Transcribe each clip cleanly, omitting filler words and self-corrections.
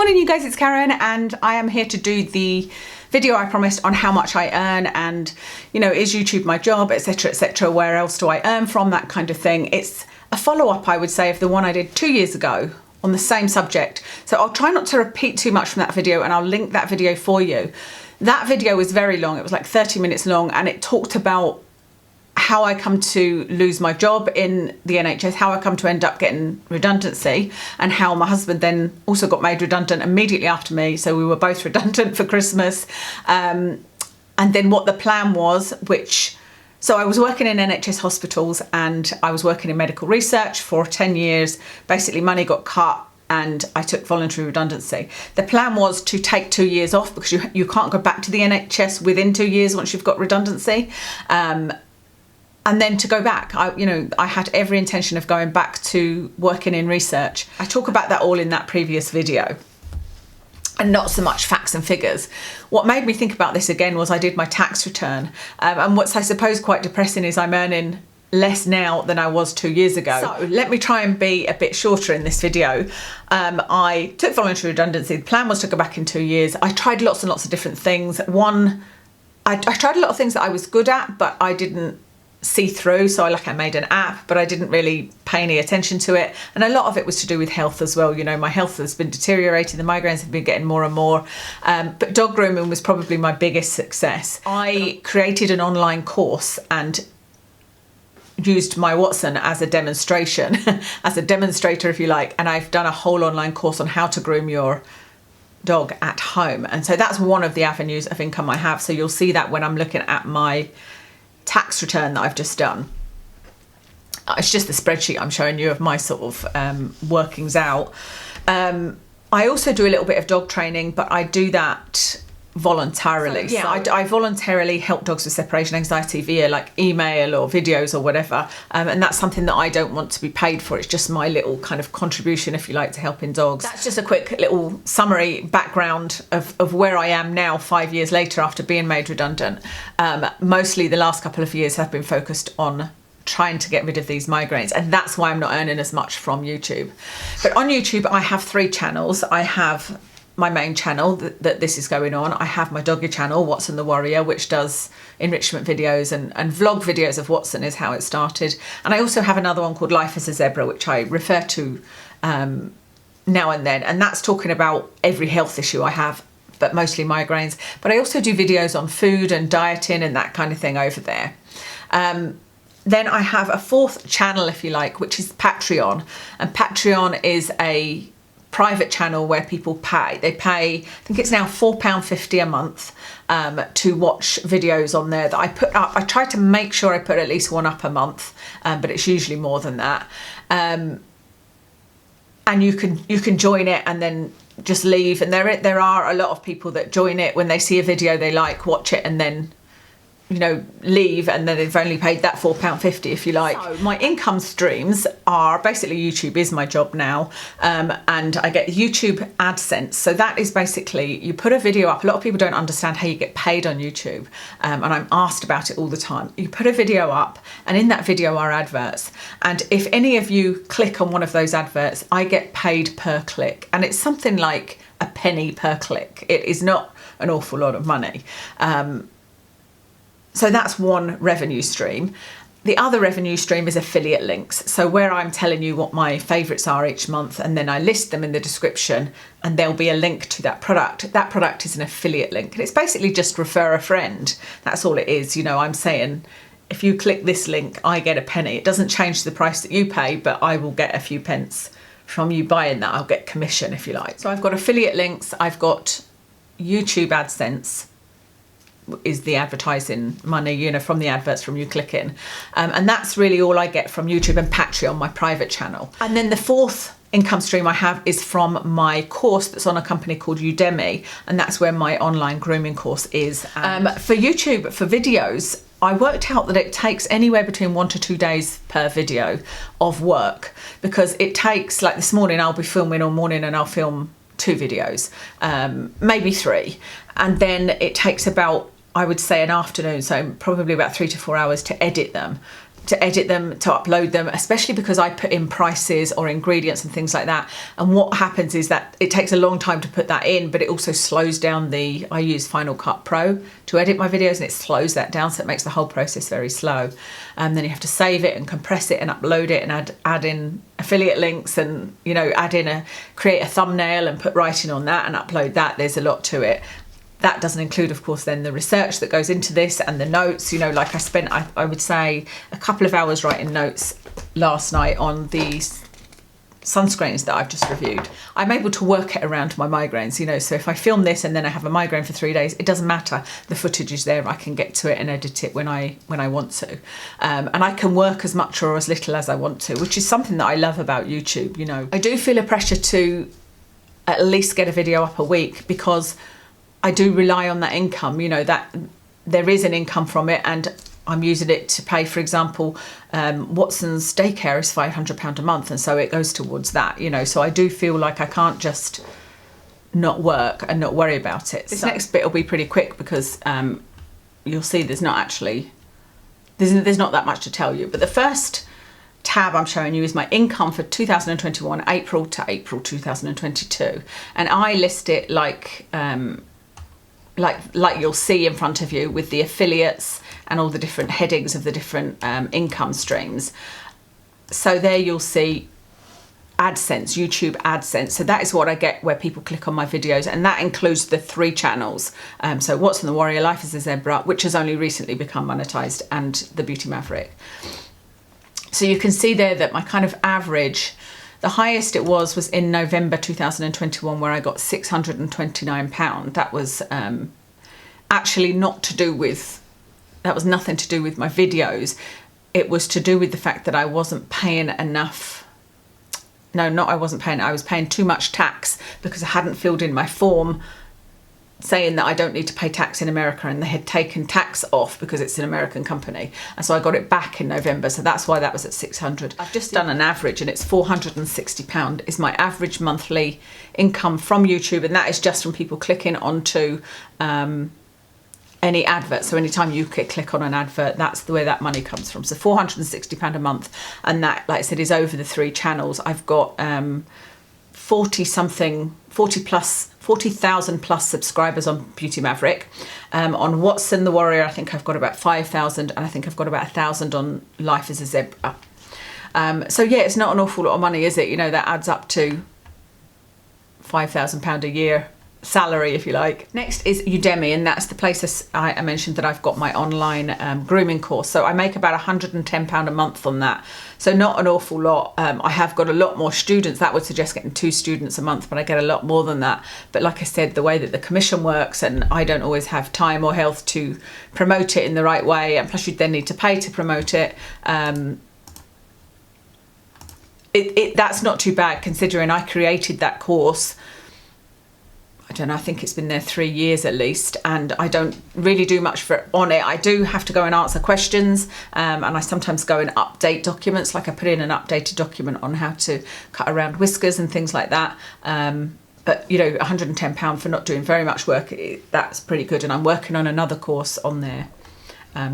morning you guys, it's Karen and I am here to do the video I promised on how much I earn and, you know, is YouTube my job, etc, where else do I earn from, that kind of thing. It's a follow-up, I would say, of the one I did 2 years ago on the same subject. So I'll try not to repeat too much from that video and I'll link that video for you. That video was very long, it was like 30 minutes long, and it talked about how I come to lose my job in the NHS, how I come to end up getting redundancy, and how my husband then also got made redundant immediately after me. So we were both redundant for Christmas. And then what the plan was, so I was working in NHS hospitals and I was working in medical research for 10 years. Basically money got cut and I took voluntary redundancy. The plan was to take 2 years off because you can't go back to the NHS within 2 years once you've got redundancy. And then to go back, I had every intention of going back to working in research. I talk about that all in that previous video and not so much facts and figures. What made me think about this again was I did my tax return. And what's I suppose quite depressing is I'm earning less now than I was 2 years ago. So let me try and be a bit shorter in this video. I took voluntary redundancy. The plan was to go back in 2 years. I tried lots and lots of different things. I tried a lot of things that I was good at, but I didn't see through. So I made an app, but I didn't really pay any attention to it. And a lot of it was to do with health as well. You know, my health has been deteriorating. The migraines have been getting more and more. But dog grooming was probably my biggest success. I created an online course and used my Watson as a demonstration, as a demonstrator, if you like. And I've done a whole online course on how to groom your dog at home. And so that's one of the avenues of income I have. So you'll see that when I'm looking at my tax return that I've just done. It's just the spreadsheet I'm showing you of my sort of workings out. I also do a little bit of dog training, but I do that voluntarily. So, yeah, I voluntarily help dogs with separation anxiety via like email or videos or whatever. And that's something that I don't want to be paid for. It's just my little kind of contribution, if you like, to helping dogs. That's just a quick little summary background of where I am now 5 years later after being made redundant. Mostly the last couple of years have been focused on trying to get rid of these migraines, and that's why I'm not earning as much from YouTube. But on YouTube I have 3 channels. I have my main channel that this is going on. I have my doggy channel, Watson the Warrior, which does enrichment videos and vlog videos of Watson, is how it started. And I also have another one called Life as a Zebra, which I refer to now and then. And that's talking about every health issue I have, but mostly migraines. But I also do videos on food and dieting and that kind of thing over there. Then I have a 4th channel, if you like, which is Patreon. And Patreon is a private channel where people pay. They pay, I think it's now £4.50 a month to watch videos on there that I put up. I try to make sure I put at least one up a month, but it's usually more than that. And you can join it and then just leave. And there are a lot of people that join it when they see a video they like, watch it, and then, you know, leave, and then they've only paid that £4.50, if you like. So my income streams are basically YouTube is my job now, and I get YouTube AdSense. So that is basically, you put a video up. A lot of people don't understand how you get paid on YouTube, and I'm asked about it all the time. You put a video up, and in that video are adverts. And if any of you click on one of those adverts, I get paid per click, and it's something like a penny per click. It is not an awful lot of money. So that's one revenue stream. The other revenue stream is affiliate links. So where I'm telling you what my favourites are each month, and then I list them in the description, and there'll be a link to that product. That product is an affiliate link, and it's basically just refer a friend. That's all it is. You know, I'm saying if you click this link, I get a penny. It doesn't change the price that you pay, but I will get a few pence from you buying that. I'll get commission, if you like. So I've got affiliate links. I've got YouTube AdSense, is the advertising money, you know, from the adverts from you clicking. And that's really all I get from YouTube and Patreon, my private channel. And then the 4th income stream I have is from my course that's on a company called Udemy, and that's where my online grooming course is. For YouTube, for videos, I worked out that it takes anywhere between 1 to 2 days per video of work, because it takes, like this morning I'll be filming all morning and I'll film 2 videos, maybe 3. And then it takes about, I would say, an afternoon, so probably about 3 to 4 hours to edit them. to edit them, to upload them, especially because I put in prices or ingredients and things like that. And what happens is that it takes a long time to put that in, but it also slows down I use Final Cut Pro to edit my videos, and it slows that down, so it makes the whole process very slow. And then you have to save it and compress it and upload it and add in affiliate links and, you know, create a thumbnail and put writing on that and upload that. There's a lot to it. That doesn't include, of course, then the research that goes into this and the notes. You know, like I spent, I would say, a couple of hours writing notes last night on these sunscreens that I've just reviewed. I'm able to work it around my migraines, you know, so if I film this and then I have a migraine for 3 days, it doesn't matter. The footage is there. I can get to it and edit it when I want to. And I can work as much or as little as I want to, which is something that I love about YouTube, you know. I do feel a pressure to at least get a video up a week because I do rely on that income, you know, that there is an income from it, and I'm using it to pay, for example, Watson's daycare is £500 a month, and so it goes towards that, you know, so I do feel like I can't just not work and not worry about it. This next bit will be pretty quick because you'll see there's not that much to tell you, but the first tab I'm showing you is my income for 2021, April to April 2022, and I list it like you'll see in front of you with the affiliates and all the different headings of the different income streams. So there you'll see AdSense, YouTube AdSense. So that is what I get where people click on my videos, and that includes the 3 channels. So What's in the Warrior, Life as a Zebra, which has only recently become monetized, and the Beauty Maverick. So you can see there that my kind of average, the highest it was in November 2021, where I got £629. That was actually that was nothing to do with my videos. It was to do with the fact that I wasn't paying enough. No, I wasn't paying. I was paying too much tax because I hadn't filled in my form saying that I don't need to pay tax in America, and they had taken tax off because it's an American company, and so I got it back in November, so that's why that was at 600. I've just done an average, and it's £460 is my average monthly income from YouTube, and that is just from people clicking onto any advert. So anytime you click on an advert, that's the way that money comes from. So £460 a month, and that, like I said, is over the 3 channels. I've got 40,000 plus subscribers on Beauty Maverick. On What's in the Warrior, I think I've got about 5,000, and I think I've got about 1,000 on Life as a Zebra. So yeah, it's not an awful lot of money, is it? You know, that adds up to £5,000 a year salary, if you like. Next is Udemy, and that's the place I mentioned that I've got my online grooming course. So I make about £110 a month on that. So not an awful lot. I have got a lot more students. That would suggest getting 2 students a month, but I get a lot more than that. But like I said, the way that the commission works, and I don't always have time or health to promote it in the right way, and plus you'd then need to pay to promote it. That's not too bad considering I created that course. I don't know, I think it's been there 3 years at least, and I don't really do much on it. I do have to go and answer questions, and I sometimes go and update documents, like I put in an updated document on how to cut around whiskers and things like that. But, you know, £110 for not doing very much work, that's pretty good, and I'm working on another course on there.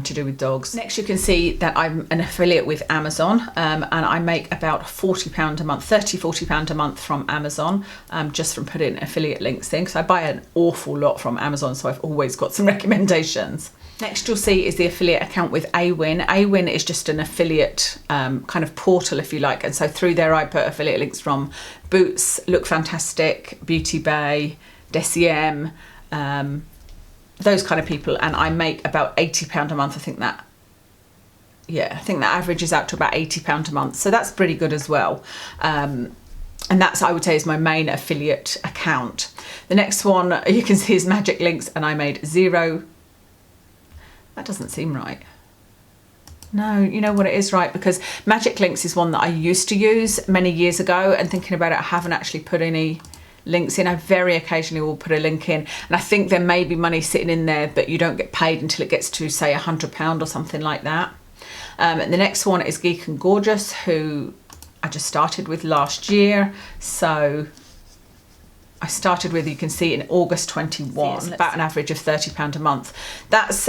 To do with dogs. Next, you can see that I'm an affiliate with Amazon, and I make about £40 a month, £40 a month from Amazon, just from putting affiliate links in, because I buy an awful lot from Amazon, so I've always got some recommendations. Next you'll see is the affiliate account with Awin. Awin is just an affiliate kind of portal, if you like, and so through there I put affiliate links from Boots, Look Fantastic, Beauty Bay, Deciem, those kind of people, and I make about £80 a month. I think that averages out to about £80 a month, so that's pretty good as well. And that's, I would say, is my main affiliate account. The next one you can see is Magic Links, and I made 0. That doesn't seem right. No, you know what, it is right, because Magic Links is one that I used to use many years ago, and thinking about it, I haven't actually put any links in. I very occasionally will put a link in, and I think there may be money sitting in there, but you don't get paid until it gets to, say, £100 or something like that. And the next one is Geek Gorgeous, who I just started with last year. So I started with, you can see, in August 21, about an average of £30 a month. That's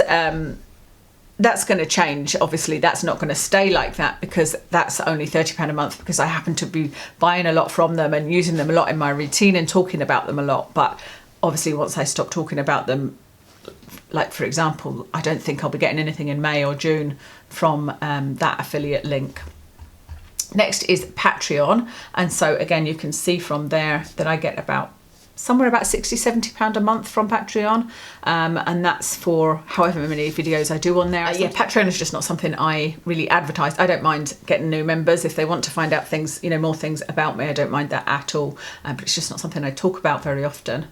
that's going to change. Obviously, that's not going to stay like that, because that's only £30 a month, because I happen to be buying a lot from them and using them a lot in my routine and talking about them a lot. But obviously, once I stop talking about them, like for example, I don't think I'll be getting anything in May or June from that affiliate link. Next is Patreon. And so again, you can see from there that I get somewhere about £60–70 a month from Patreon, and that's for however many videos I do on there. Yeah, Patreon is just not something I really advertise. I don't mind getting new members if they want to find out things, you know, more things about me. I don't mind that at all, but it's just not something I talk about very often.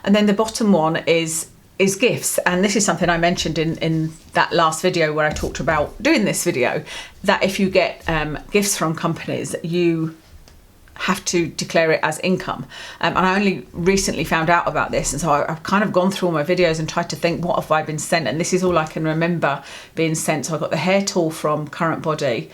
And then the bottom one is gifts, and this is something I mentioned in that last video where I talked about doing this video, that if you get gifts from companies, you have to declare it as income. And I only recently found out about this, and so I've kind of gone through all my videos and tried to think, what have I been sent? And this is all I can remember being sent. So I got the hair tool from Current Body,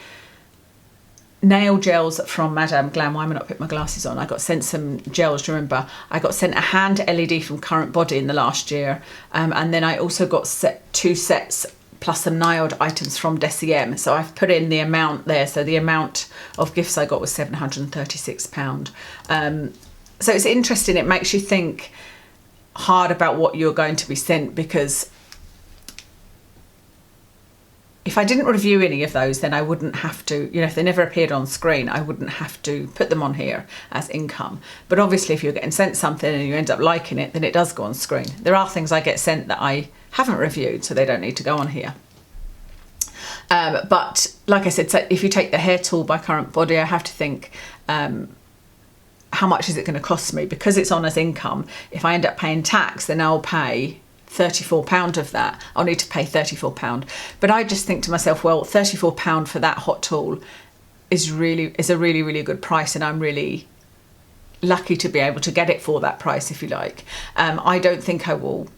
nail gels from Madame Glam. Why am I not putting my glasses on? I got sent some gels, do you remember? I got sent a hand LED from Current Body in the last year, and then I also got 2 sets plus some NIOD items from Deciem. So I've put in the amount there. So the amount of gifts I got was £736. So it's interesting. It makes you think hard about what you're going to be sent, because if I didn't review any of those, then I wouldn't have to, you know, if they never appeared on screen, I wouldn't have to put them on here as income. But obviously if you're getting sent something and you end up liking it, then it does go on screen. There are things I get sent that I haven't reviewed, so they don't need to go on here. But like I said, so if you take the hair tool by Current Body, I have to think, how much is it going to cost me? Because it's on as income, if I end up paying tax, then I'll pay £34 of that. I'll need to pay £34. But I just think to myself, well, £34 for that hot tool is a really good price, and I'm really lucky to be able to get it for that price, if you like. I don't think I will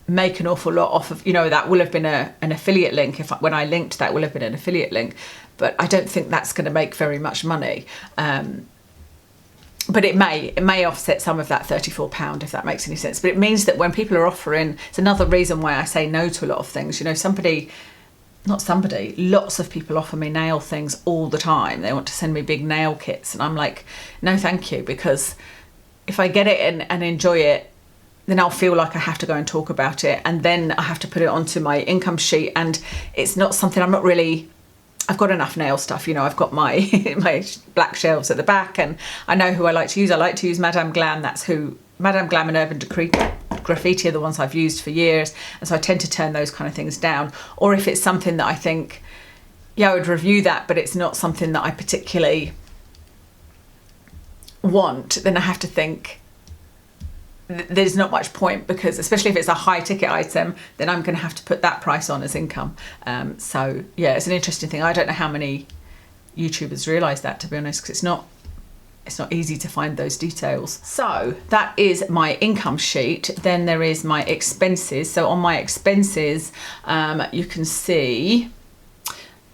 make an awful lot off of, you know, that will have been an affiliate link. When I linked, that will have been an affiliate link, but I don't think that's going to make very much money. But it may offset some of that £34, if that makes any sense. But it means that when people are offering, it's another reason why I say no to a lot of things. You know, lots of people offer me nail things all the time. They want to send me big nail kits, and I'm like, no thank you, because if I get it and enjoy it, then I'll feel like I have to go and talk about it, and then I have to put it onto my income sheet, and it's not something I've got enough nail stuff, you know. I've got my my black shelves at the back, and I know who I like to use. I like to use Madame Glam. That's who Madame Glam and Urban Graffiti are the ones I've used for years, and so I tend to turn those kind of things down. Or if it's something that I think, yeah, I would review that, but it's not something that I particularly want, then I have to think, there's not much point, because especially if it's a high ticket item, then I'm going to have to put that price on as income. So yeah, it's an interesting thing. I don't know how many YouTubers realise that, to be honest, because it's not easy to find those details. So that is my income sheet. Then there is my expenses. So on my expenses, you can see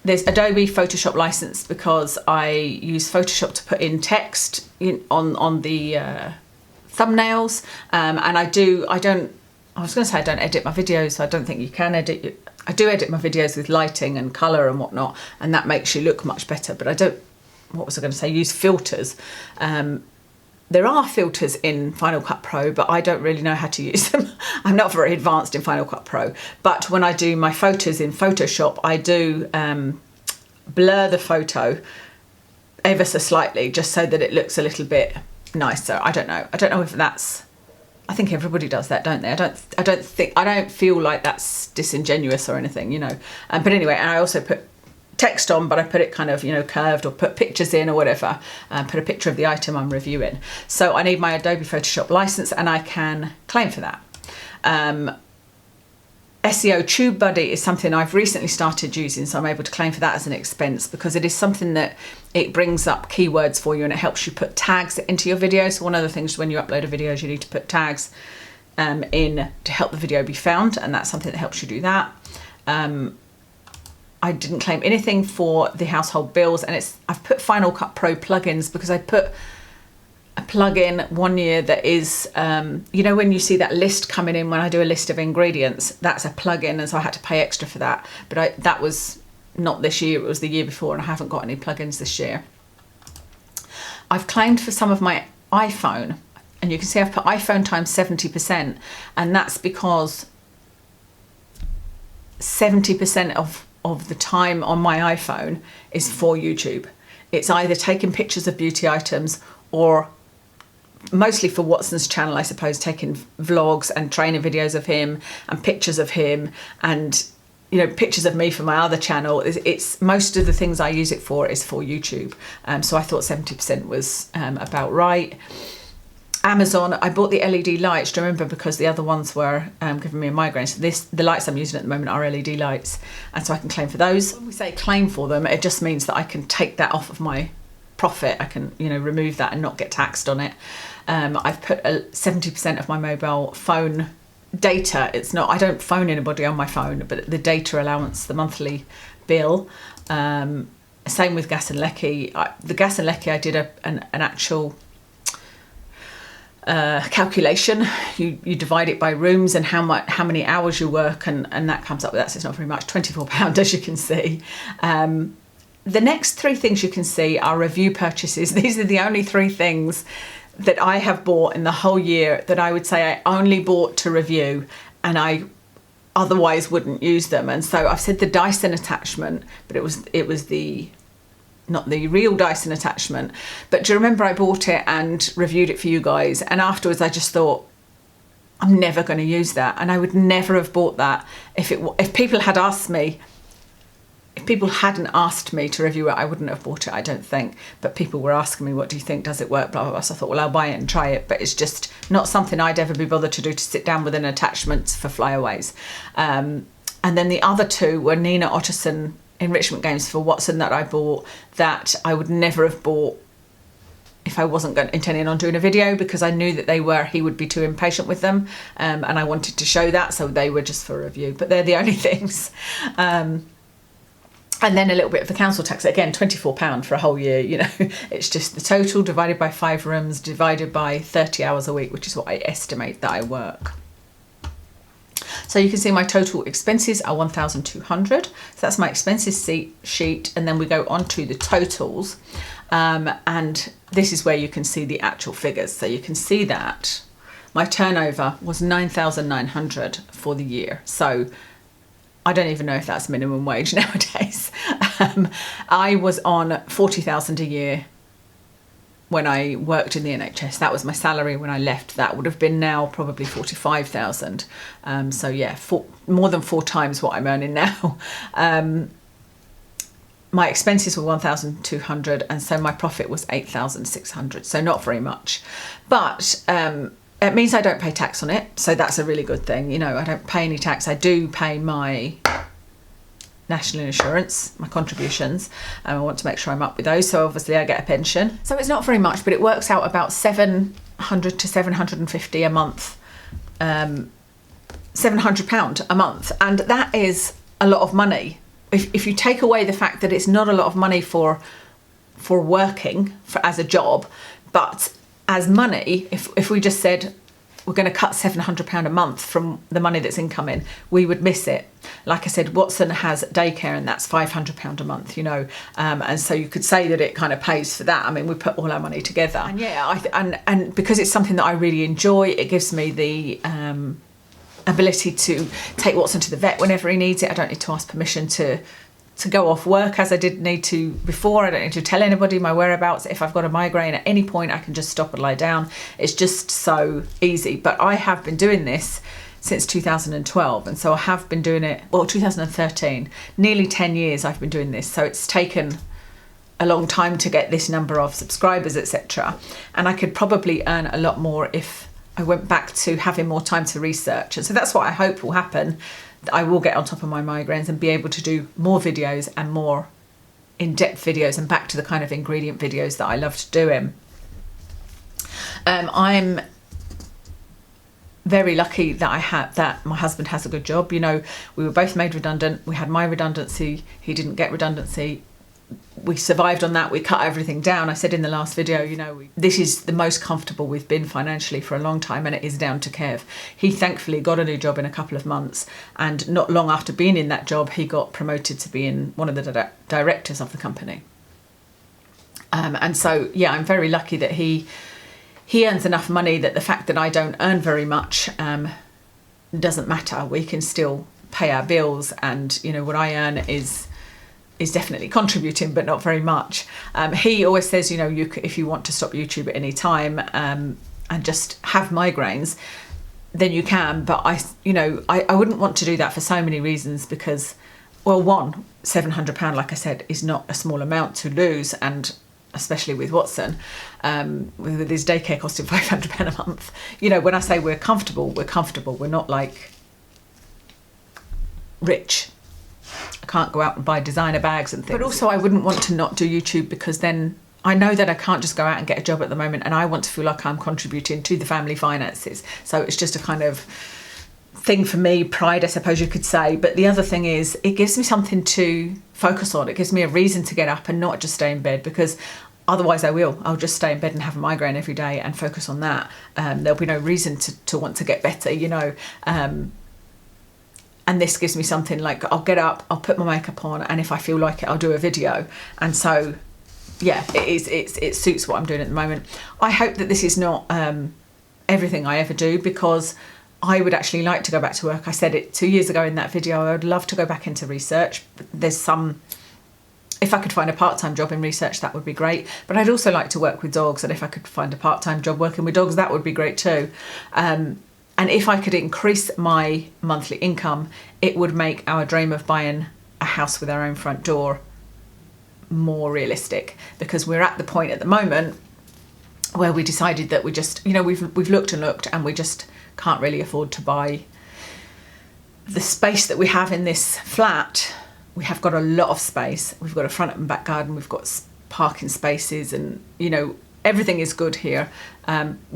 there's Adobe Photoshop license, because I use Photoshop to put in text on the thumbnails, and I was going to say I don't edit my videos, so I don't think you can edit. I do edit my videos with lighting and colour and whatnot, and that makes you look much better, but I don't, what was I going to say, use filters. There are filters in Final Cut Pro, but I don't really know how to use them. I'm not very advanced in Final Cut Pro, but when I do my photos in Photoshop, I do blur the photo ever so slightly, just so that it looks a little bit nicer. I don't know if that's, I think everybody does that, don't they? I don't feel like that's disingenuous or anything, you know. But anyway, and I also put text on, but I put it kind of, you know, curved, or put pictures in or whatever, put a picture of the item I'm reviewing. So I need my Adobe Photoshop license, and I can claim for that. SEO TubeBuddy is something I've recently started using, so I'm able to claim for that as an expense, because it is something that it brings up keywords for you, and it helps you put tags into your video. So one of the things when you upload a video is you need to put tags in to help the video be found, and that's something that helps you do that. I didn't claim anything for the household bills, and I've put Final Cut Pro plugins, because I put a plugin one year that is, you know, when you see that list coming in when I do a list of ingredients, that's a plugin, and so I had to pay extra for that. But that was not this year, it was the year before, and I haven't got any plugins this year. I've claimed for some of my iPhone, and you can see I've put iPhone times 70%, and that's because 70% of the time on my iPhone is for YouTube. It's either taking pictures of beauty items or mostly for Watson's channel, I suppose, taking vlogs and trainer videos of him and pictures of him and, you know, pictures of me for my other channel. It's most of the things I use it for is for YouTube. So I thought 70% was about right. Amazon, I bought the LED lights, do you remember, because the other ones were giving me a migraine. So the lights I'm using at the moment are LED lights, and so I can claim for those. When we say claim for them, it just means that I can take that off of my profit. I can, you know, remove that and not get taxed on it. I've put 70% of my mobile phone data. It's not, I don't phone anybody on my phone, but the data allowance, the monthly bill. Same with gas and lecky. The gas and lecky, I did an actual calculation. You divide it by rooms and how many hours you work, and that comes up with that. So it's not very much, £24 as you can see. The next three things you can see are review purchases. These are the only three things that I have bought in the whole year that I would say I only bought to review, and I otherwise wouldn't use them. And so I've said the Dyson attachment, but it was not the real Dyson attachment. But do you remember I bought it and reviewed it for you guys, and afterwards I just thought, I'm never going to use that, and I would never have bought that if people had asked me. If people hadn't asked me to review it, I wouldn't have bought it, I don't think. But people were asking me, what do you think, does it work, blah, blah, blah. So I thought, well, I'll buy it and try it. But it's just not something I'd ever be bothered to do, to sit down with an attachment for flyaways. And then the other two were Nina Otterson enrichment games for Watson that I bought, that I would never have bought if I wasn't intending on doing a video, because I knew that he would be too impatient with them, and I wanted to show that, so they were just for review. But they're the only things. And then a little bit of the council tax, again, £24 for a whole year, you know. It's just the total divided by 5 rooms, divided by 30 hours a week, which is what I estimate that I work. So you can see my total expenses are 1,200. So that's my expenses sheet. And then we go on to the totals. And this is where you can see the actual figures. So you can see that my turnover was 9,900 for the year. So I don't even know if that's minimum wage nowadays. I was on 40,000 a year when I worked in the NHS. That was my salary when I left. That would have been now probably 45,000. So yeah, more than 4 times what I'm earning now. My expenses were 1,200, and so my profit was 8,600. So not very much, but it means I don't pay tax on it, so that's a really good thing. You know, I don't pay any tax. I do pay my national insurance, my contributions, and I want to make sure I'm up with those. So obviously I get a pension. So it's not very much, but it works out about 700 to 750 a month, £700 a month, and that is a lot of money. If you take away the fact that it's not a lot of money for working as a job, but as money, if we just said we're going to cut £700 a month from the money that's incoming, we would miss it. Like I said, Watson has daycare, and that's £500 a month, you know, and so you could say that it kind of pays for that. I mean, we put all our money together, and yeah, and because it's something that I really enjoy, it gives me the ability to take Watson to the vet whenever he needs it. I don't need to ask permission to go off work, as I did need to before. I don't need to tell anybody my whereabouts. If I've got a migraine at any point, I can just stop and lie down. It's just so easy. But I have been doing this since 2012, and so I have been doing it, well, 2013, nearly 10 years I've been doing this. So it's taken a long time to get this number of subscribers, etc. And I could probably earn a lot more if I went back to having more time to research. And so that's what I hope will happen. I will get on top of my migraines and be able to do more videos and more in-depth videos, and back to the kind of ingredient videos that I loved doing. I'm very lucky that my husband has a good job. You know, we were both made redundant. We had my redundancy. He didn't get redundancy. we survived on that. We cut everything down. I said in the last video, you know, this is the most comfortable we've been financially for a long time, and it is down to Kev. He thankfully got a new job in a couple of months, and not long after being in that job, he got promoted to being one of the directors of the company. And so, yeah, I'm very lucky that he earns enough money that the fact that I don't earn very much doesn't matter. We can still pay our bills, and, you know, what I earn is definitely contributing, but not very much. He always says, you know, if you want to stop YouTube at any time and just have migraines, then you can. But I wouldn't want to do that for so many reasons, because, well, one, £700, like I said, is not a small amount to lose, and especially with Watson, with his daycare costing £500 a month. You know, when I say we're comfortable, we're comfortable. We're not like rich. I can't go out and buy designer bags and things. But also I wouldn't want to not do YouTube, because then I know that I can't just go out and get a job at the moment, and I want to feel like I'm contributing to the family finances. So it's just a kind of thing for me, pride, I suppose you could say. But the other thing is, it gives me something to focus on. It gives me a reason to get up and not just stay in bed, because otherwise I'll just stay in bed and have a migraine every day and focus on that. There'll be no reason to want to get better, you know. And this gives me something like, I'll get up, I'll put my makeup on, and if I feel like it, I'll do a video. And so, yeah, it suits what I'm doing at the moment. I hope that this is not everything I ever do, because I would actually like to go back to work. I said it 2 years ago in that video, I would love to go back into research. If I could find a part-time job in research, that would be great. But I'd also like to work with dogs, and if I could find a part-time job working with dogs, that would be great too. And if I could increase my monthly income, it would make our dream of buying a house with our own front door more realistic, because we're at the point at the moment where we decided that we just, you know, we've looked and looked, and we just can't really afford to buy the space that we have in this flat. We have got a lot of space. We've got a front and back garden. We've got parking spaces, and, you know, everything is good here.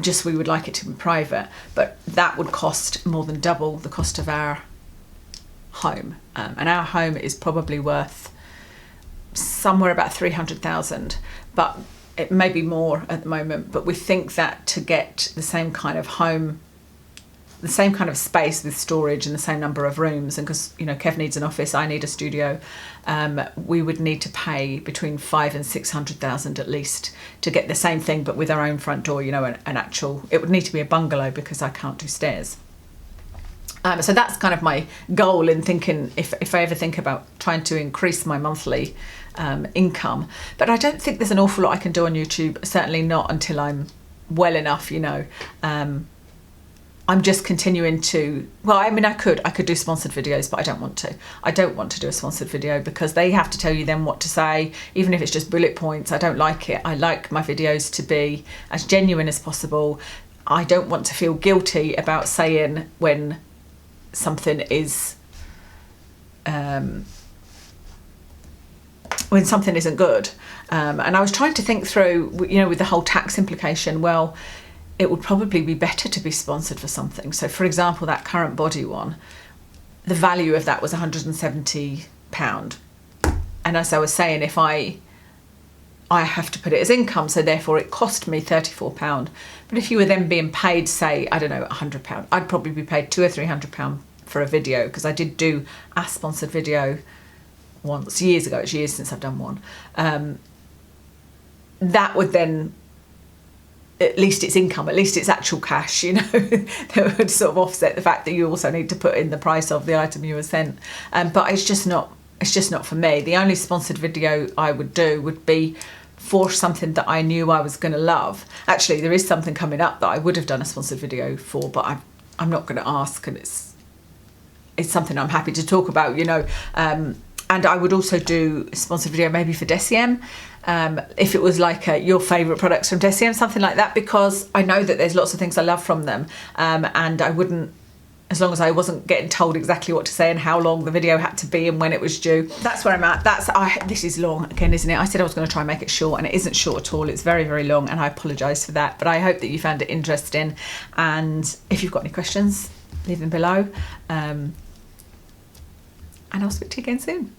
Just we would like it to be private, but that would cost more than double the cost of our home. And our home is probably worth somewhere about 300,000, but it may be more at the moment. But we think that to get the same kind of home, the same kind of space with storage and the same number of rooms, and because, you know, Kev needs an office, I need a studio, we would need to pay between 500,000 and 600,000 at least to get the same thing, but with our own front door, you know, an actual, it would need to be a bungalow, because I can't do stairs. So that's kind of my goal in thinking, if I ever think about trying to increase my monthly income. But I don't think there's an awful lot I can do on YouTube, certainly not until I'm well enough, you know. I'm just continuing to, well, I mean, I could do sponsored videos, but I don't want to. I don't want to do a sponsored video, because they have to tell you then what to say, even if it's just bullet points. I don't like it. I like my videos to be as genuine as possible. I don't want to feel guilty about saying when something is, when something isn't good. And I was trying to think through, you know, with the whole tax implication, well, it would probably be better to be sponsored for something. So, for example, that current body one, the value of that was £170. And as I was saying, if I have to put it as income, so therefore it cost me £34. But if you were then being paid, say, I don't know, £100, I'd probably be paid £200 or £300 for a video, because I did do a sponsored video once, years ago. It's years since I've done one. That would then, at least it's income, at least it's actual cash, you know, that would sort of offset the fact that you also need to put in the price of the item you were sent. But it's just not for me. The only sponsored video I would do would be for something that I knew I was going to love. Actually, there is something coming up that I would have done a sponsored video for, but I'm not going to ask, and it's something I'm happy to talk about, you know. And I would also do a sponsored video maybe for Deciem, if it was like your favourite products from Deciem, something like that, because I know that there's lots of things I love from them, and I wouldn't, as long as I wasn't getting told exactly what to say and how long the video had to be and when it was due. That's where I'm at. This is long again, isn't it? I said I was going to try and make it short, and it isn't short at all. It's very, very long, and I apologise for that, but I hope that you found it interesting. And if you've got any questions, leave them below. And I'll speak to you again soon.